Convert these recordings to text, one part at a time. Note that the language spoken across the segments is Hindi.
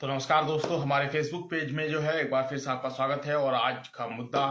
तो नमस्कार दोस्तों, हमारे फेसबुक पेज में जो है एक बार फिर से आपका स्वागत है। और आज का मुद्दा,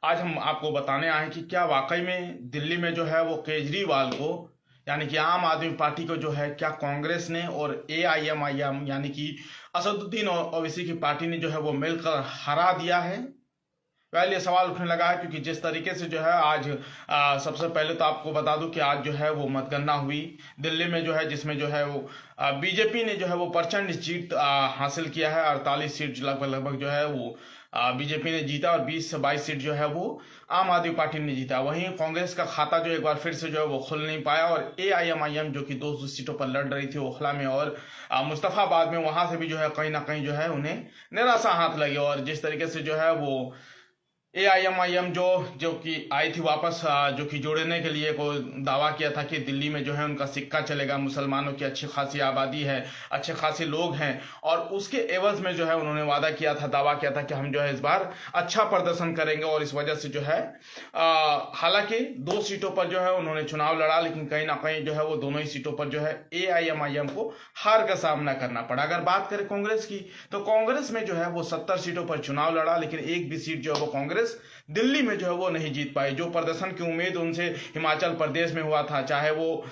आज हम आपको बताने आए हैं कि क्या वाकई में दिल्ली में जो है वो केजरीवाल को, यानी कि आम आदमी पार्टी को जो है, क्या कांग्रेस ने और एआईएमआईएम यानी कि असदुद्दीन ओवैसी की पार्टी ने जो है वो मिलकर हरा दिया है। पहले ये सवाल उठने लगा है क्योंकि जिस तरीके से जो है आज सबसे पहले तो आपको बता दूं कि आज जो है वो मतगणना हुई दिल्ली में जो है, जिसमें जो है वो बीजेपी ने जो है वो प्रचंड जीत हासिल किया है। 48 सीट लगभग लगभग जो है वो बीजेपी ने जीता और 20 से 22 सीट जो है वो आम आदमी पार्टी ने जीता। वहीं कांग्रेस का खाता जो एक बार फिर से जो है वो खुल नहीं पाया और एआईएमआईएम जो कि 2 सीटों पर लड़ रही थी ओखला में और मुस्तफाबाद में, वहां से भी जो है कहीं ना कहीं जो है उन्हें निराशा हाथ लगी। और जिस तरीके से जो है वो एआईएमआईएम जो जो कि आई थी वापस, जो कि जोड़ने के लिए को दावा किया था कि दिल्ली में जो है उनका सिक्का चलेगा, मुसलमानों की अच्छी खासी आबादी है, अच्छे खासे लोग हैं। और उसके एवज में जो है उन्होंने वादा किया था, दावा किया था कि हम जो है इस बार अच्छा प्रदर्शन करेंगे। और इस वजह से जो है हालांकि 2 सीटों पर जो है उन्होंने चुनाव लड़ा, लेकिन कहीं ना कहीं जो है वो दोनों ही सीटों पर जो है एआईएमआईएम को हार का सामना करना पड़ा। अगर बात करें कांग्रेस की, तो कांग्रेस में जो है वो 70 सीटों पर चुनाव लड़ा, लेकिन एक भी सीट जो है वो कांग्रेस दिल्ली में जो है वो नहीं जीत पाई। जो प्रदर्शन की उम्मीद उनसे हिमाचल प्रदेश में हुआ था, चाहे वो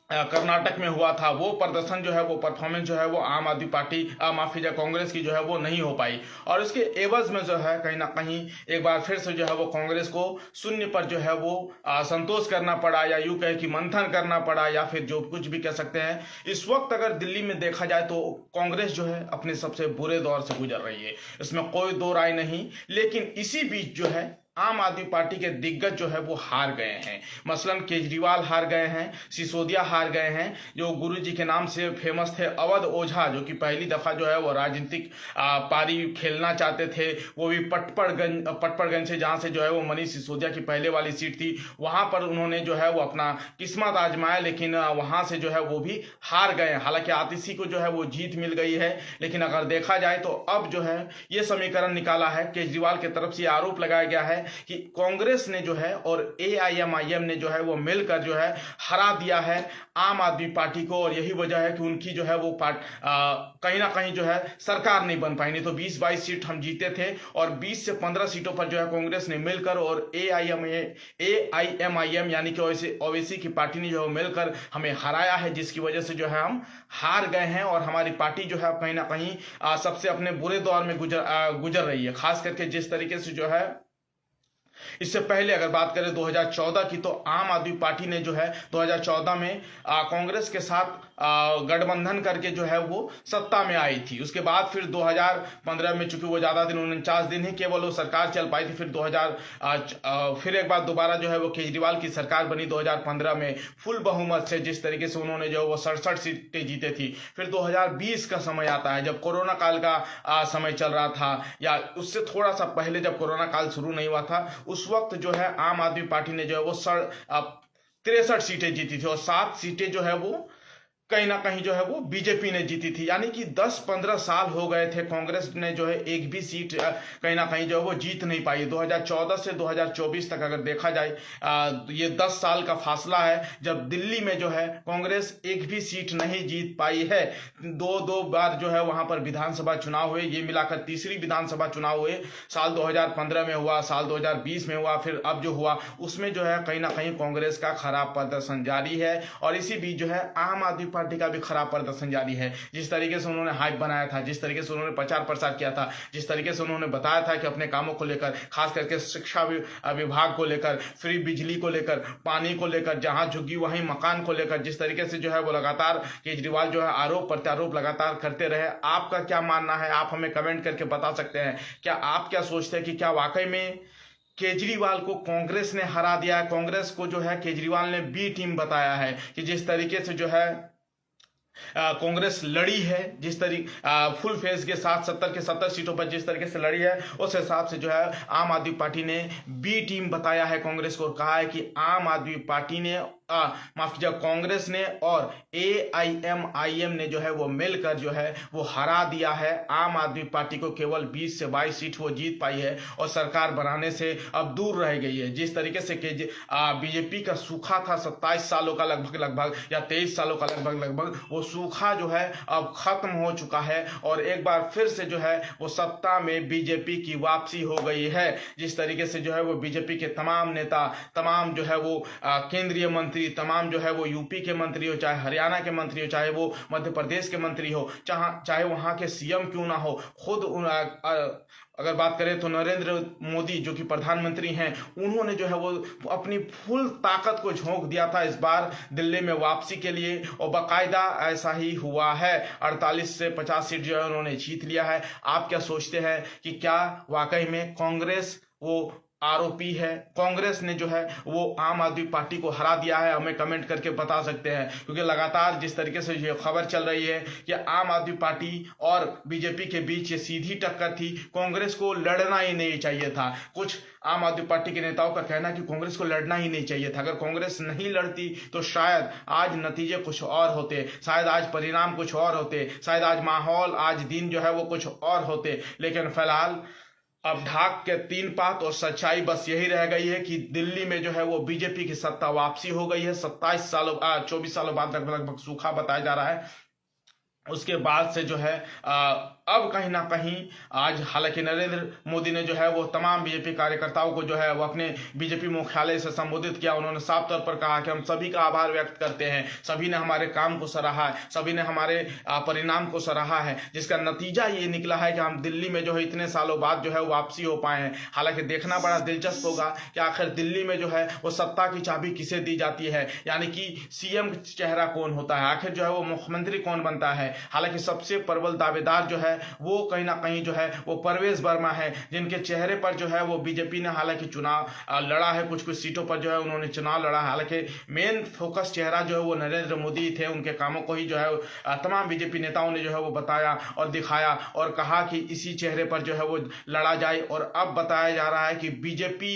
कर्नाटक में हुआ था, वो प्रदर्शन जो है वो परफॉर्मेंस जो है वो आम आदमी पार्टी माफी या कांग्रेस की जो है वो नहीं हो पाई। और इसके एवज में जो है कहीं ना कहीं एक बार फिर से जो है वो कांग्रेस को शून्य पर जो है वो संतोष करना पड़ा, या यूं कहे कि मंथन करना पड़ा, या फिर जो कुछ भी कह सकते हैं। इस वक्त अगर दिल्ली में देखा जाए तो कांग्रेस जो है अपने सबसे बुरे दौर से गुजर रही है, इसमें कोई दो राय नहीं। लेकिन इसी बीच जो है आम आदमी पार्टी के दिग्गज जो है वो हार गए हैं। मसलन केजरीवाल हार गए हैं, सिसोदिया हार गए हैं, जो गुरुजी के नाम से फेमस थे अवध ओझा, जो कि पहली दफा जो है वो राजनीतिक पारी खेलना चाहते थे, वो भी पटपड़गंज से, जहां से जो है वो मनीष सिसोदिया की पहले वाली सीट थी, वहां पर उन्होंने जो है वो अपना किस्मत आजमाया, लेकिन वहां से जो है वो भी हार गए। हालांकि आतिशी को जो है वो जीत मिल गई है, लेकिन अगर देखा जाए तो अब जो है ये समीकरण निकाला है, केजरीवाल की तरफ से आरोप लगाया गया है कि कांग्रेस ने जो है और एआईएमआईएम ने जो है वो मिलकर जो है हरा दिया है आम आदमी पार्टी को। और यही वजह है कि उनकी जो है वो कहीं ना कहीं जो है सरकार नहीं बन पाई। नहीं तो 20-22 सीट हम जीते थे और 20 से 15 सीटों पर जो है कांग्रेस ने मिलकर और एआईएमआईएम यानी कि ओवैसी की पार्टी ने जो है मिलकर हमें हराया है, जिसकी वजह से जो है हम हार गए हैं। और हमारी पार्टी जो है कहीं ना कहीं सबसे अपने बुरे दौर में गुजर रही है। खास करके जिस तरीके से जो है इससे पहले अगर बात करें 2014 की, तो आम आदमी पार्टी ने जो है 2014 में कांग्रेस के साथ गठबंधन करके जो है वो सत्ता में आई थी। उसके बाद फिर 2015 में, चूंकि वो ज्यादा दिन 49 दिन ही केवल वो सरकार चल पाई थी, फिर एक बार दोबारा जो है वो केजरीवाल की सरकार बनी 2015 में फुल बहुमत से, जिस तरीके से उन्होंने जो वो 67 सीटें जीते थी। फिर 2020 का समय आता है, जब कोरोना काल का समय चल रहा था, या उससे थोड़ा सा पहले जब कोरोना काल शुरू नहीं हुआ था, उस वक्त जो है आम आदमी पार्टी ने जो है वो 63 सीटें जीती थी और 7 सीटें जो है वो कहीं ना कहीं जो है वो बीजेपी ने जीती थी। यानी कि 10-15 साल हो गए थे, कांग्रेस ने जो है एक भी सीट कहीं ना कहीं जो है वो जीत नहीं पाई। 2014 से 2024 तक अगर देखा जाए, ये 10 साल का फासला है जब दिल्ली में जो है कांग्रेस एक भी सीट नहीं जीत पाई है। दो बार जो है वहां पर विधानसभा चुनाव हुए, ये मिलाकर तीसरी विधानसभा चुनाव हुए। साल 2015 में हुआ, साल 2020 में हुआ, फिर अब जो हुआ उसमें जो है कहीं ना कहीं कांग्रेस का खराब प्रदर्शन जारी है। और इसी बीच जो है आम आदमी पार्टी का भी खराब प्रदर्शन जारी है। जिस तरीके से उन्होंने हाइप बनाया था, जिस तरीके से उन्होंने प्रचार प्रसार किया था, जिस तरीके से उन्होंने बताया था कि अपने कामों को लेकर, खास करके शिक्षा विभाग को लेकर, फ्री बिजली को लेकर, पानी को लेकर, जहां झुग्गी वहीं मकान को लेकर, जिस तरीके से जो है वो लगातार केजरीवाल जो है आरोप प्रत्यारोप लगातार करते रहे। आपका क्या मानना है, आप हमें कमेंट करके बता सकते हैं। क्या आप क्या सोचते हैं कि क्या वाकई में केजरीवाल को कांग्रेस ने हरा दिया है? कांग्रेस को जो है केजरीवाल ने बी टीम बताया है कि जिस तरीके से जो है कांग्रेस लड़ी है, जिस तरीके फुल फेस के साथ 70 के 70 सीटों पर जिस तरीके से लड़ी है, उस हिसाब से जो है आम आदमी पार्टी ने बी टीम बताया है कांग्रेस को और कहा है कि आम आदमी पार्टी ने माफ कीजिए कांग्रेस ने और AIMIM ने जो है वो मिलकर जो है वो हरा दिया है आम आदमी पार्टी को। केवल 20 से 22 सीट वो जीत पाई है और सरकार बनाने से अब दूर रह गई है। जिस तरीके से बीजेपी का सूखा था 27 सालों का लगभग या 23 सालों का लगभग, वो सूखा जो है अब खत्म हो चुका है और एक बार फिर से जो है वो सत्ता में बीजेपी की वापसी हो गई है। जिस तरीके से जो है वो बीजेपी के तमाम नेता, तमाम जो है वो केंद्रीय मंत्री, तमाम जो है वो यूपी के मंत्री हो, चाहे हरियाणा के मंत्री हो, चाहे वो मध्य प्रदेश के मंत्री हो, चाहे वहां के सीएम क्यों ना हो, खुद अगर बात करें तो नरेंद्र मोदी जो कि प्रधानमंत्री हैं, उन्होंने जो है वो अपनी फुल ताकत को झोंक दिया था इस बार दिल्ली में वापसी के लिए और बाकायदा ऐसा ही हुआ है। 48 से 50 सीट जो है उन्होंने जीत लिया है। आप क्या सोचते हैं कि क्या वाकई में कांग्रेस वो आरोपी है? कांग्रेस ने जो है वो आम आदमी पार्टी को हरा दिया है? हमें कमेंट करके बता सकते हैं, क्योंकि लगातार जिस तरीके से ये खबर चल रही है कि आम आदमी पार्टी और बीजेपी के बीच ये सीधी टक्कर थी, कांग्रेस को लड़ना ही नहीं चाहिए था। कुछ आम आदमी पार्टी के नेताओं का कहना है कि कांग्रेस को लड़ना ही नहीं चाहिए था। अगर कांग्रेस नहीं लड़ती तो शायद आज नतीजे कुछ और होते, शायद आज परिणाम कुछ और होते, शायद आज माहौल, आज दिन जो है वो कुछ और होते। लेकिन फिलहाल अब ढाक के 3 पात और सच्चाई बस यही रह गई है कि दिल्ली में जो है वो बीजेपी की सत्ता वापसी हो गई है। 24 सालों बाद लगभग सूखा बताया जा रहा है। उसके बाद से जो है अब कहीं ना कहीं आज हालांकि नरेंद्र मोदी ने जो है वो तमाम बीजेपी कार्यकर्ताओं को जो है वो अपने बीजेपी मुख्यालय से संबोधित किया। उन्होंने साफ तौर पर कहा कि हम सभी का आभार व्यक्त करते हैं, सभी ने हमारे काम को सराहा है, सभी ने हमारे परिणाम को सराहा है, जिसका नतीजा ये निकला है कि हम दिल्ली में जो है इतने सालों बाद जो है वापसी हो पाए हैं। हालांकि देखना बड़ा दिलचस्प होगा कि आखिर दिल्ली में जो है वो सत्ता की चाबी किसे दी जाती है, यानी कि सीएम चेहरा कौन होता है, आखिर जो है वो मुख्यमंत्री कौन बनता है। हालांकि सबसे प्रबल दावेदार जो है वो कहीं ना कहीं जो है वो परवेज वर्मा है, जिनके चेहरे पर जो है वो बीजेपी ने हालांकि चुनाव लड़ा है, कुछ सीटों पर जो है उन्होंने चुनाव लड़ा है। हालांकि मेन फोकस चेहरा जो है वो नरेंद्र मोदी थे, उनके कामों को ही जो है तमाम बीजेपी नेताओं ने जो है वो बताया और दिखाया और कहा कि इसी चेहरे पर जो है वो लड़ा जाए। और अब बताया जा रहा है कि बीजेपी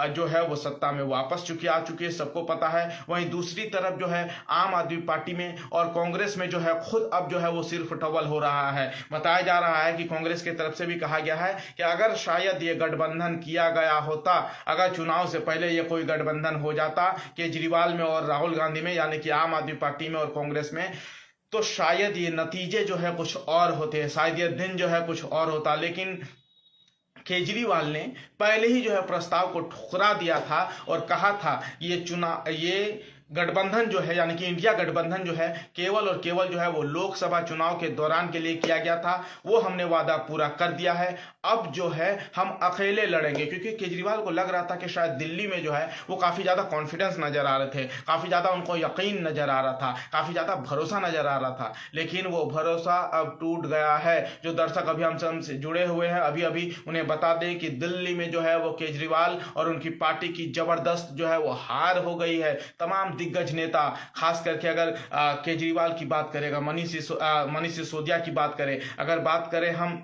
जो है वो सत्ता में वापस आ चुकी है, सबको पता है। वहीं दूसरी तरफ जो है आम आदमी पार्टी में और कांग्रेस में जो है खुद अब जो है वो सिर्फ टवल हो रहा है। बताया जा रहा है कि कांग्रेस की तरफ से भी कहा गया है कि अगर शायद ये गठबंधन किया गया होता, अगर चुनाव से पहले ये कोई गठबंधन हो जाता केजरीवाल में और राहुल गांधी में, यानी कि आम आदमी पार्टी में और कांग्रेस में, तो शायद ये नतीजे जो है कुछ और होते, शायद ये दिन जो है कुछ और होता। लेकिन केजरीवाल ने पहले ही जो है प्रस्ताव को ठुकरा दिया था और कहा था ये गठबंधन जो है यानी कि इंडिया गठबंधन जो है केवल और केवल जो है वो लोकसभा चुनाव के दौरान के लिए किया गया था, वो हमने वादा पूरा कर दिया है। अब जो है हम अकेले लड़ेंगे, क्योंकि केजरीवाल को लग रहा था कि शायद दिल्ली में जो है वो काफी ज्यादा कॉन्फिडेंस नजर आ रहे थे, काफी ज्यादा उनको यकीन नजर आ रहा था, काफी ज्यादा भरोसा नजर आ रहा था। लेकिन वो भरोसा अब टूट गया है। जो दर्शक अभी हमसे जुड़े हुए हैं, अभी अभी उन्हें बता दें कि दिल्ली में जो है वो केजरीवाल और उनकी पार्टी की जबरदस्त जो है वो हार हो गई है। तमाम दिग्गज नेता, खास करके अगर केजरीवाल की बात करेगा, मनीष सिसोदिया की बात करें, अगर बात करें हम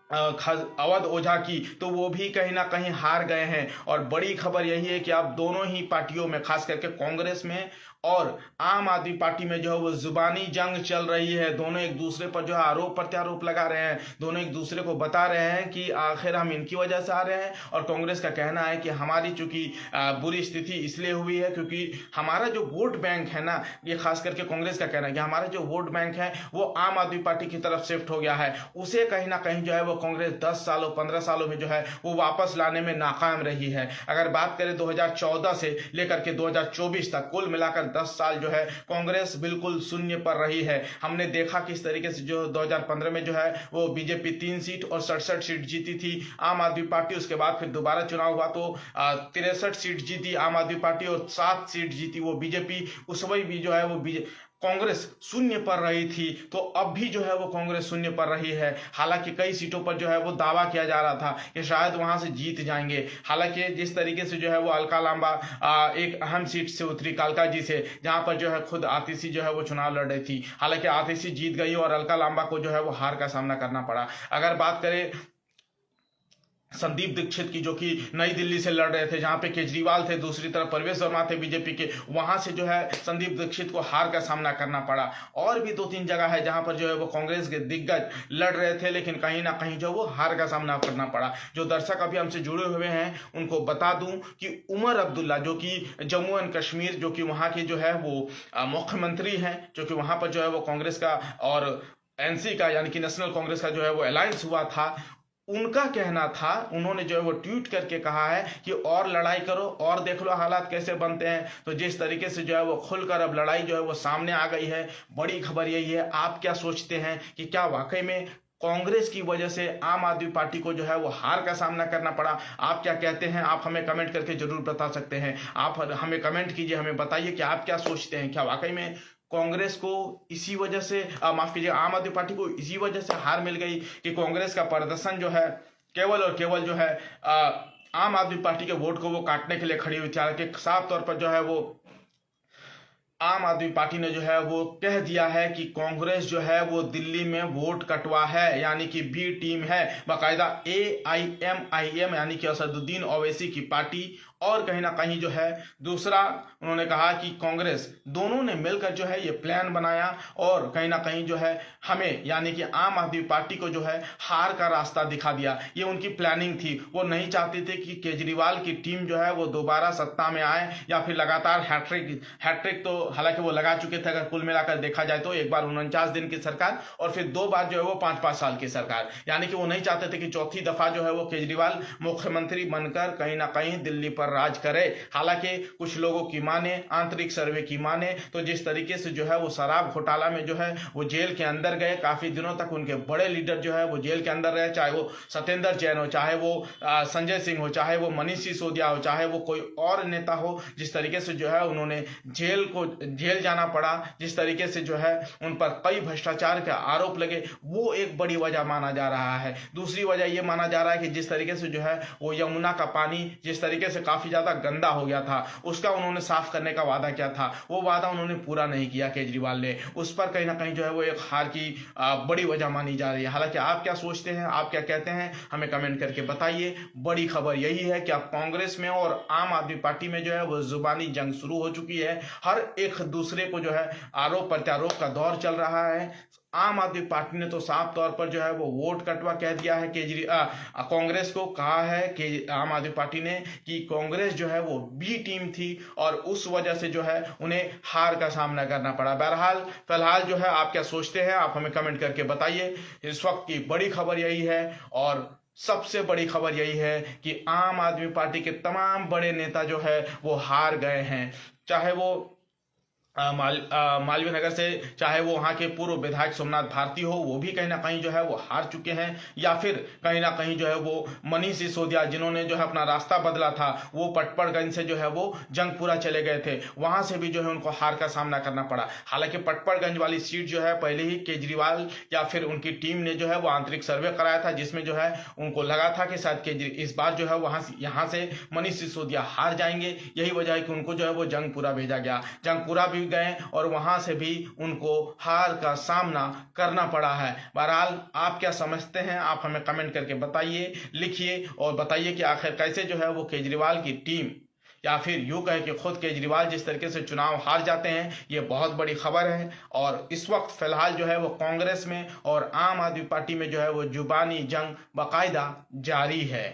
अवध ओझा की, तो वो भी कहीं ना कहीं हार गए हैं। और बड़ी खबर यही है कि अब दोनों ही पार्टियों में, खास करके कांग्रेस में और आम आदमी पार्टी में जो है वो जुबानी जंग चल रही है। दोनों एक दूसरे पर जो है आरोप प्रत्यारोप लगा रहे हैं, दोनों एक दूसरे को बता रहे हैं कि आखिर हम इनकी वजह से आ रहे हैं। और कांग्रेस का कहना है कि हमारी चूंकि बुरी स्थिति इसलिए हुई है क्योंकि हमारा जो वोट बैंक है ना, ये खास करके कांग्रेस का कहना है कि हमारा जो वोट बैंक है वो आम आदमी पार्टी की तरफ शिफ्ट हो गया है। उसे कहीं ना कहीं जो है वो कांग्रेस 10 सालों 15 सालों में जो है वो वापस लाने में नाकाम रही है। अगर बात करें 2014 से लेकर के 2024 तक, कुल मिलाकर 10 साल जो है कांग्रेस बिल्कुल शून्य पर रही है। हमने देखा किस तरीके से जो 2015 में जो है वो बीजेपी 3 सीट और 67 सीट जीती थी, आम आदमी पार्टी उसके बाद फिर दोबारा चुनाव हुआ तो 63 सीट जीती आम आदमी पार्टी और 7 सीट जीती वो बीजेपी। उस वही भी जो है वो कांग्रेस शून्य पर रही थी, तो अब भी जो है वो कांग्रेस शून्य पर रही है। हालांकि कई सीटों पर जो है वो दावा किया जा रहा था कि शायद वहां से जीत जाएंगे। हालांकि जिस तरीके से जो है वो अलका लांबा एक अहम सीट से उतरी कालका जी से, जहां पर जो है खुद आतिशी जो है वो चुनाव लड़ रही थी। हालांकि आतिशी जीत गई और अलका लांबा को जो है वो हार का सामना करना पड़ा। अगर बात करें संदीप दीक्षित की, जो कि नई दिल्ली से लड़ रहे थे, जहां पे केजरीवाल थे, दूसरी तरफ परवेश वर्मा थे बीजेपी के, वहां से जो है संदीप दीक्षित को हार का सामना करना पड़ा। और भी 2-3 जगह है जहां पर जो है वो कांग्रेस के दिग्गज लड़ रहे थे, लेकिन कहीं ना कहीं जो वो हार का सामना करना पड़ा। जो दर्शक अभी हमसे जुड़े हुए हैं उनको बता दूं कि उमर अब्दुल्ला, जो कि जम्मू एंड कश्मीर, जो कि वहां के जो है वो मुख्यमंत्री हैं, जो कि वहां पर जो है वो कांग्रेस का और एनसी का यानी कि नेशनल कांग्रेस का जो है वो अलायंस हुआ था, उनका कहना था, उन्होंने जो है वो ट्वीट करके कहा है कि और लड़ाई करो और देख लो हालात कैसे बनते हैं। तो जिस तरीके से जो है वो खुलकर अब लड़ाई जो है वो सामने आ गई है, बड़ी खबर यही है। आप क्या सोचते हैं कि क्या वाकई में कांग्रेस की वजह से आम आदमी पार्टी को जो है वो हार का सामना करना पड़ा? आप क्या कहते हैं? आप हमें कमेंट करके जरूर बता सकते हैं। आप हमें कमेंट कीजिए, हमें बताइए कि आप क्या सोचते हैं। क्या वाकई में कांग्रेस को इसी वजह से माफ कीजिए, आम आदमी पार्टी को इसी वजह से हार मिल गई कि कांग्रेस का प्रदर्शन जो है केवल और केवल जो है आम आदमी पार्टी के वोट को वो काटने के लिए खड़ी हुई थी। हालांकि साफ तौर पर जो है वो आम आदमी पार्टी ने जो है वो कह दिया है कि कांग्रेस जो है वो दिल्ली में वोट कटवा है, यानी कि बी टीम है, बाकायदा AIMIM यानी कि असदुद्दीन ओवैसी की पार्टी। और कहीं ना कहीं जो है दूसरा उन्होंने कहा कि कांग्रेस दोनों ने मिलकर जो है ये प्लान बनाया और कहीं ना कहीं जो है हमें यानी कि आम आदमी पार्टी को जो है हार का रास्ता दिखा दिया। ये उनकी प्लानिंग थी। वो नहीं चाहते थे कि केजरीवाल की टीम जो है वो दोबारा सत्ता में आए या फिर लगातार हैट्रिक तो हालांकि वो लगा चुके थे, अगर कुल मिलाकर देखा जाए तो एक बार 49 दिन की सरकार और फिर 2 बार जो है वो 5-5 साल की सरकार, यानी कि वो नहीं चाहते थे कि चौथी दफा जो है वो केजरीवाल मुख्यमंत्री बनकर कहीं ना कहीं दिल्ली पर राज करे। हालांकि कुछ लोगों की माने, आंतरिक सर्वे की माने तो जिस तरीके से जो है वो शराब घोटाला में जो है वो जेल के अंदर गए, काफी दिनों तक उनके बड़े लीडर जो है वो जेल के अंदर रहे, चाहे वो सत्येंद्र जैन हो, चाहे वो संजय सिंह हो, चाहे वो मनीष सिसोदिया हो, चाहे वो कोई और नेता हो, जिस तरीके से जो है उन्होंने जेल जाना पड़ा, जिस तरीके से जो है उन पर कई भ्रष्टाचार के आरोप लगे, वो एक बड़ी वजह माना जा रहा है। दूसरी वजह यह माना जा रहा है कि जिस तरीके से जो है वो यमुना का पानी जिस तरीके से काफी ज्यादा गंदा हो गया था, उसका उन्होंने साफ करने का वादा किया था, वो वादा उन्होंने पूरा नहीं किया केजरीवाल ने। उस पर कहीं ना कहीं जो है वो एक हार की बड़ी वजह मानी जा रही है। हालांकि आप क्या सोचते हैं, आप क्या कहते हैं, हमें कमेंट करके बताइए। बड़ी खबर यही है कि अब कांग्रेस में और आम आदमी पार्टी में जो है वो जुबानी जंग शुरू हो चुकी है। हर एक दूसरे को जो है आरोप प्रत्यारोप का दौर चल रहा है। आम आदमी पार्टी ने तो साफ तौर पर जो है वो वोट कटवा कह दिया है, कांग्रेस को कहा है कि आम आदमी पार्टी ने कि कांग्रेस जो है वो बी टीम थी और उस वजह से जो है उन्हें हार का सामना करना पड़ा। बहरहाल फिलहाल जो है आप क्या सोचते हैं, आप हमें कमेंट करके बताइए। इस वक्त की बड़ी खबर यही है और सबसे बड़ी खबर यही है कि आम आदमी पार्टी के तमाम बड़े नेता जो है वो हार गए हैं, चाहे वो मालवीय नगर से, चाहे वो वहाँ के पूर्व विधायक सोमनाथ भारती हो, वो भी कहीं ना कहीं जो है वो हार चुके हैं, या फिर कहीं ना कहीं जो है वो मनीष सिसोदिया जिन्होंने जो है अपना रास्ता बदला था, वो पटपड़गंज से जो है वो जंगपुरा चले गए थे, वहां से भी जो है उनको हार का सामना करना पड़ा। हालांकि पटपड़गंज वाली सीट जो है पहले ही केजरीवाल या फिर उनकी टीम ने जो है वो आंतरिक सर्वे कराया था, जिसमें जो है उनको लगा था कि शायद इस बार जो है यहाँ से मनीष सिसोदिया हार जाएंगे। यही वजह है कि उनको जो है वो जंगपुरा भेजा गया। जंगपुरा भी गए और वहां से भी उनको हार का सामना करना पड़ा है। बहरहाल आप क्या समझते हैं, आप हमें कमेंट करके बताइए, लिखिए और बताइए कि आखिर कैसे जो है वो केजरीवाल की टीम या फिर यूं कहे कि खुद केजरीवाल जिस तरीके से चुनाव हार जाते हैं, ये बहुत बड़ी खबर है। और इस वक्त फिलहाल जो है वो कांग्रेस में और आम आदमी पार्टी में जो है वो जुबानी जंग बाकायदा जारी है।